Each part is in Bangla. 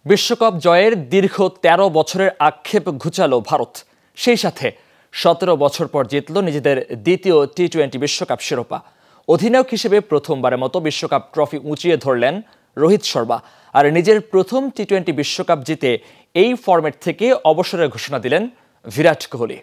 বিশ্বকাপ জয়ের দীর্ঘ ১৩ বছরের আক্ষেপ ঘুচালো ভারত। সেই সাথে ১৭ বছর পর জিতল নিজেদের দ্বিতীয় টি-20 বিশ্বকাপ শিরোপা। অধিনায়ক হিসেবে প্রথমবারের মতো বিশ্বকাপ ট্রফি উঁচিয়ে ধরলেন রোহিত শর্মা। আর নিজের প্রথম টি-20 বিশ্বকাপ জিতে এই ফরম্যাট থেকে অবসরের ঘোষণা দিলেন বিরাট কোহলি।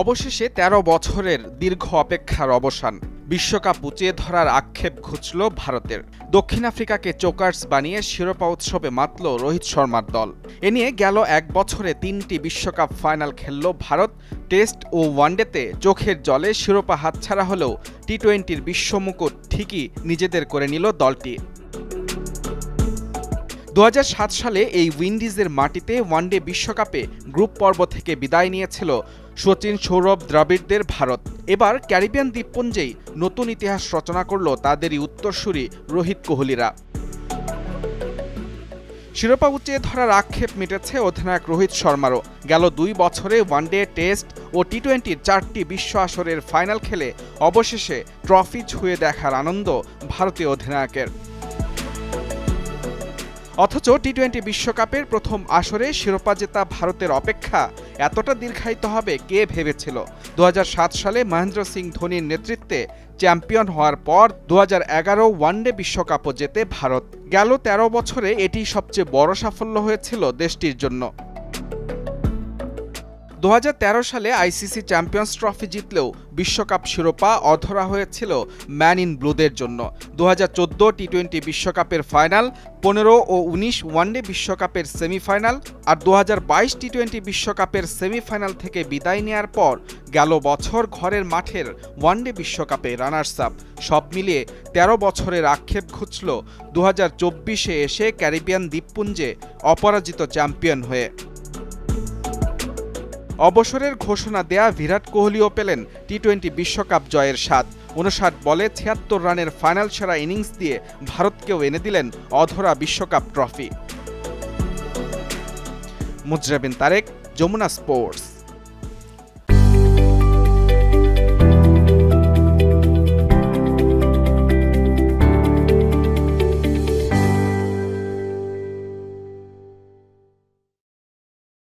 অবশেষে ১৩ বছরের দীর্ঘ অপেক্ষার অবসান। বিশ্বকাপ উঁচিয়ে ধরার আক্ষেপ ঘুচল ভারতের। দক্ষিণ আফ্রিকাকে চোকার্স বানিয়ে শিরোপা উৎসবে মাতল রোহিত শর্মার দল। এ নিয়ে গেল এক বছরে ৩টি বিশ্বকাপ ফাইনাল খেলল ভারত। টেস্ট ও ওয়ানডেতে চোখের জলে শিরোপা হাতছাড়া হলেও টি-20-র বিশ্বমুকুট ঠিকই নিজেদের করে নিল দলটি। ২০০৭ সালে এই উইন্ডিজের মাটিতে ওয়ানডে বিশ্বকাপে গ্রুপ পর্ব থেকে বিদায় নিয়েছিল সচিন, সৌরভ, দ্রাবিড়দের ভারত। এবার ক্যারিবিয়ান দ্বীপপুঞ্জেই নতুন ইতিহাস রচনা করল তাদেরই উত্তরসূরি রোহিত কোহলিরা। শিরোপা উঁচিয়ে ধরার আক্ষেপ মিটেছে অধিনায়ক রোহিত শর্মারও। গেল ২ বছরে ওয়ানডে, টেস্ট ও টি-20-র ৪টি বিশ্ব আসরের ফাইনাল খেলে অবশেষে ট্রফি ছুঁয়ে দেখার আনন্দ ভারতীয় অধিনায়কের। অথচ টি-20 বিশ্বকাপের প্রথম আসরে শিরোপা জেতা ভারতের অপেক্ষা এতটা দীর্ঘায়িত হবে কে ভেবেছিল। ২০০৭ সালে মহেন্দ্র সিং ধোনির নেতৃত্বে চ্যাম্পিয়ন হওয়ার পর ২০১১ ওয়ানডে বিশ্বকাপও জেতে ভারত। গেল ১৩ বছরে এটি সবচেয়ে বড় সাফল্য হয়েছিল দেশটির জন্য। ২০১৩ সালে আইসিসি চ্যাম্পিয়ন্স ট্রফি জিতলেও বিশ্বকাপ শিরোপা অধরা হয়েছিল ম্যান ইন ব্লুদের জন্য। ২০১৪ টি-20 বিশ্বকাপের ফাইনাল, ১৫ ও ১৯ ওয়ানডে বিশ্বকাপের সেমিফাইনাল আর ২০২২ টি-20 বিশ্বকাপের সেমিফাইনাল থেকে বিদায় নেয়ার পর গেল বছর ঘরের মাঠের ওয়ানডে বিশ্বকাপে রানার্স আপ। সব মিলিয়ে ১৩ বছরের আক্ষেপ ঘুচল ২০২৪-এ এসে ক্যারিবিয়ান দ্বীপপুঞ্জে অপরাজিত চ্যাম্পিয়ন হয়ে। অবসরের ঘোষণা দেয়া বিরাট কোহলিও পেলেন টি-20 বিশ্বকাপ জয়ের স্বাদ। ৫৯ বলে ৭৬ রানের ফাইনাল সেরা ইনিংস দিয়ে ভারতকেও এনে দিলেন অধরা বিশ্বকাপ ট্রফি। মুজরাবিন তারেক, যমুনা স্পোর্টস।